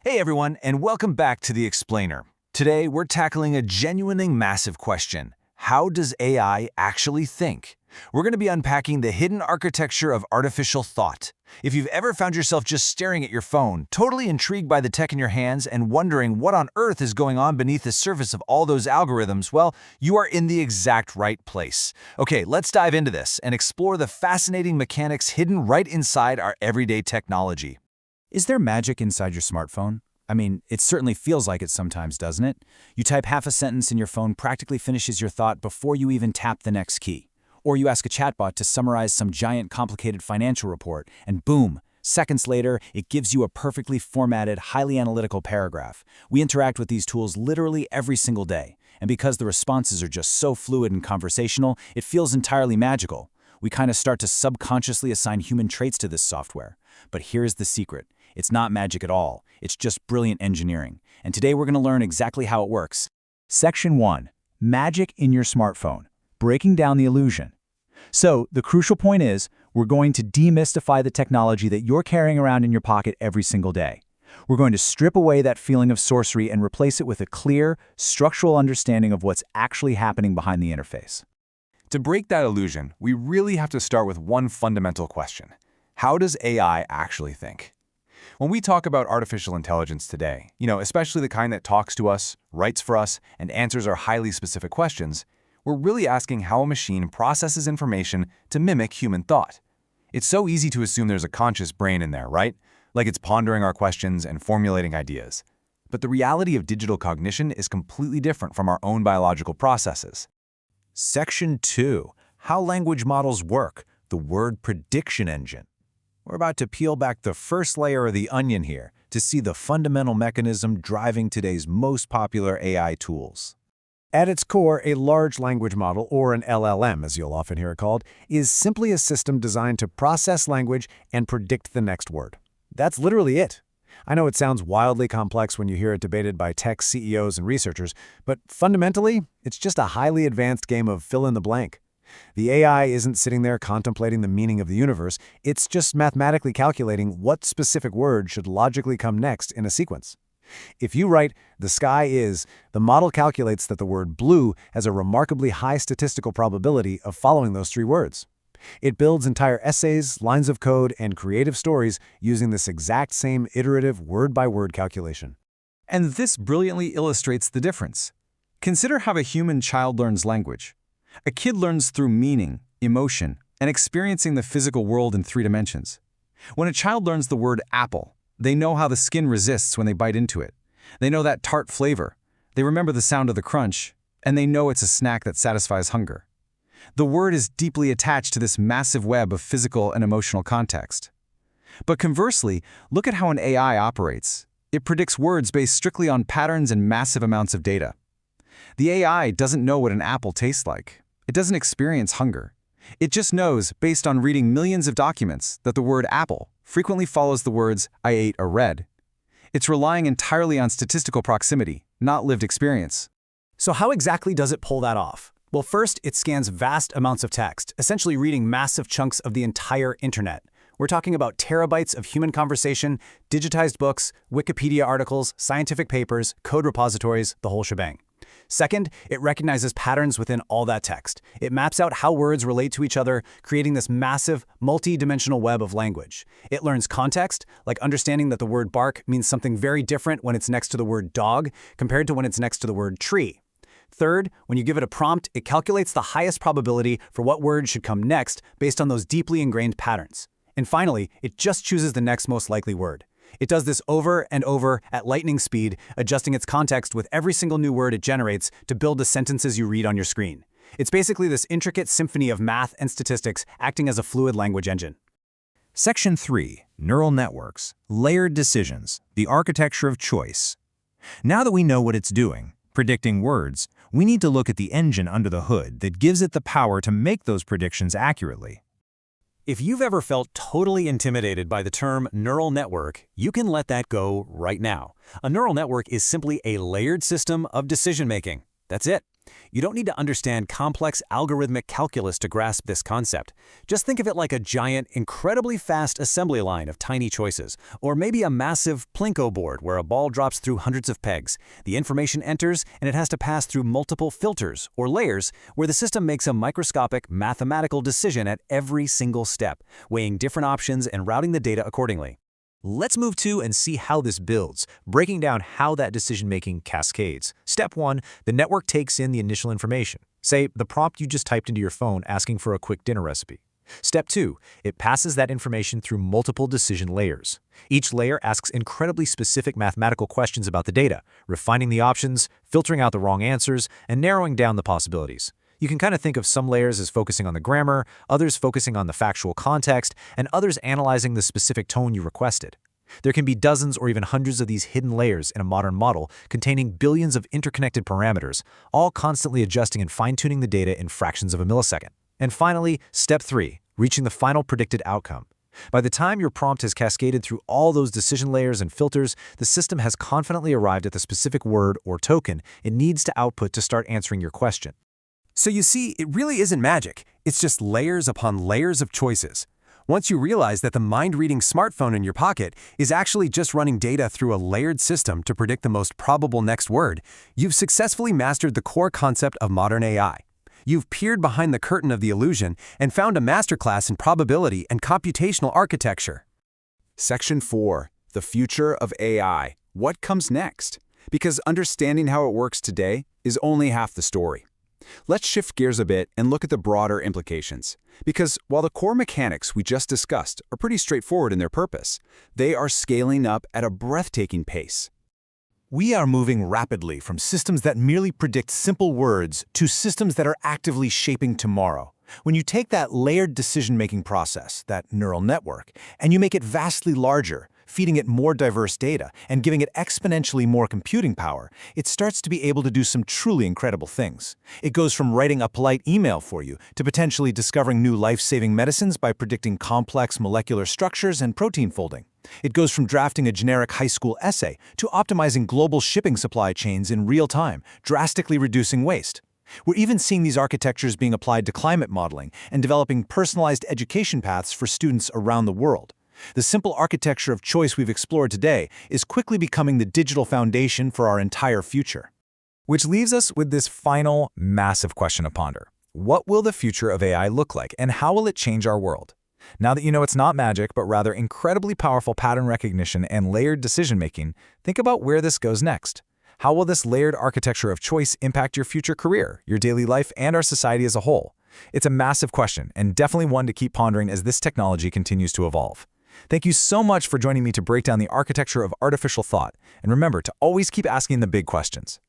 Hey everyone, and welcome back to The Explainer. Today, we're tackling a genuinely massive question. How does AI actually think? We're going to be unpacking the hidden architecture of artificial thought. If you've ever found yourself just staring at your phone, totally intrigued by the tech in your hands and wondering what on earth is going on beneath the surface of all those algorithms, well, you are in the exact right place. Okay, let's dive into this and explore the fascinating mechanics hidden right inside our everyday technology. Is there magic inside your smartphone? I mean, it certainly feels like it sometimes, doesn't it? You type half a sentence and your phone practically finishes your thought before you even tap the next key. Or you ask a chatbot to summarize some giant complicated financial report, and boom, seconds later, it gives you a perfectly formatted, highly analytical paragraph. We interact with these tools literally every single day, and because the responses are just so fluid and conversational, it feels entirely magical. We kind of start to subconsciously assign human traits to this software. But here's the secret. It's not magic at all. It's just brilliant engineering. And today we're going to learn exactly how it works. Section 1. Magic in your smartphone. Breaking down the illusion. So, the crucial point is, we're going to demystify the technology that you're carrying around in your pocket every single day. We're going to strip away that feeling of sorcery and replace it with a clear, structural understanding of what's actually happening behind the interface. To break that illusion, we really have to start with one fundamental question. How does AI actually think? When we talk about artificial intelligence today, especially the kind that talks to us, writes for us, and answers our highly specific questions, we're really asking how a machine processes information to mimic human thought. It's so easy to assume there's a conscious brain in there, right? Like it's pondering our questions and formulating ideas. But the reality of digital cognition is completely different from our own biological processes. Section 2. How language models work, the word prediction engine. We're about to peel back the first layer of the onion here to see the fundamental mechanism driving today's most popular AI tools. At its core, a large language model, or an LLM as you'll often hear it called, is simply a system designed to process language and predict the next word. That's literally it. I know it sounds wildly complex when you hear it debated by tech CEOs and researchers, but fundamentally, it's just a highly advanced game of fill in the blank. The AI isn't sitting there contemplating the meaning of the universe, it's just mathematically calculating what specific word should logically come next in a sequence. If you write, "the sky is," the model calculates that the word blue has a remarkably high statistical probability of following those three words. It builds entire essays, lines of code, and creative stories using this exact same iterative word-by-word calculation. And this brilliantly illustrates the difference. Consider how a human child learns language. A kid learns through meaning, emotion, and experiencing the physical world in 3 dimensions. When a child learns the word apple, they know how the skin resists when they bite into it. They know that tart flavor. They remember the sound of the crunch, and they know it's a snack that satisfies hunger. The word is deeply attached to this massive web of physical and emotional context. But conversely, look at how an AI operates. It predicts words based strictly on patterns and massive amounts of data. The AI doesn't know what an apple tastes like. It doesn't experience hunger. It just knows, based on reading millions of documents, that the word apple frequently follows the words I ate or read. It's relying entirely on statistical proximity, not lived experience. So how exactly does it pull that off? Well, first, it scans vast amounts of text, essentially reading massive chunks of the entire internet. We're talking about terabytes of human conversation, digitized books, Wikipedia articles, scientific papers, code repositories, the whole shebang. Second, it recognizes patterns within all that text. It maps out how words relate to each other, creating this massive, multi-dimensional web of language. It learns context, like understanding that the word bark means something very different when it's next to the word dog compared to when it's next to the word tree. Third, when you give it a prompt, it calculates the highest probability for what word should come next based on those deeply ingrained patterns. And finally, it just chooses the next most likely word. It does this over and over at lightning speed, adjusting its context with every single new word it generates to build the sentences you read on your screen. It's basically this intricate symphony of math and statistics acting as a fluid language engine. Section 3. Neural networks, layered decisions, the architecture of choice. Now that we know what it's doing, predicting words, we need to look at the engine under the hood that gives it the power to make those predictions accurately. If you've ever felt totally intimidated by the term neural network, you can let that go right now. A neural network is simply a layered system of decision-making. That's it. You don't need to understand complex algorithmic calculus to grasp this concept. Just think of it like a giant, incredibly fast assembly line of tiny choices, or maybe a massive Plinko board where a ball drops through hundreds of pegs. The information enters, and it has to pass through multiple filters, or layers, where the system makes a microscopic, mathematical decision at every single step, weighing different options and routing the data accordingly. Let's move to and see how this builds, breaking down how that decision-making cascades. Step 1, the network takes in the initial information. Say, the prompt you just typed into your phone asking for a quick dinner recipe. Step 2, it passes that information through multiple decision layers. Each layer asks incredibly specific mathematical questions about the data, refining the options, filtering out the wrong answers, and narrowing down the possibilities. You can kind of think of some layers as focusing on the grammar, others focusing on the factual context, and others analyzing the specific tone you requested. There can be dozens or even hundreds of these hidden layers in a modern model containing billions of interconnected parameters, all constantly adjusting and fine-tuning the data in fractions of a millisecond. And finally, step 3, reaching the final predicted outcome. By the time your prompt has cascaded through all those decision layers and filters, the system has confidently arrived at the specific word or token it needs to output to start answering your question. So you see, it really isn't magic. It's just layers upon layers of choices. Once you realize that the mind-reading smartphone in your pocket is actually just running data through a layered system to predict the most probable next word, you've successfully mastered the core concept of modern AI. You've peered behind the curtain of the illusion and found a masterclass in probability and computational architecture. Section 4, the future of AI. What comes next? Because understanding how it works today is only half the story. Let's shift gears a bit and look at the broader implications. Because while the core mechanics we just discussed are pretty straightforward in their purpose, they are scaling up at a breathtaking pace. We are moving rapidly from systems that merely predict simple words to systems that are actively shaping tomorrow. When you take that layered decision-making process, that neural network, and you make it vastly larger, feeding it more diverse data, and giving it exponentially more computing power, it starts to be able to do some truly incredible things. It goes from writing a polite email for you to potentially discovering new life-saving medicines by predicting complex molecular structures and protein folding. It goes from drafting a generic high school essay to optimizing global shipping supply chains in real time, drastically reducing waste. We're even seeing these architectures being applied to climate modeling and developing personalized education paths for students around the world. The simple architecture of choice we've explored today is quickly becoming the digital foundation for our entire future. Which leaves us with this final, massive question to ponder. What will the future of AI look like, and how will it change our world? Now that you know it's not magic, but rather incredibly powerful pattern recognition and layered decision-making, think about where this goes next. How will this layered architecture of choice impact your future career, your daily life, and our society as a whole? It's a massive question, and definitely one to keep pondering as this technology continues to evolve. Thank you so much for joining me to break down the architecture of artificial thought, and remember to always keep asking the big questions.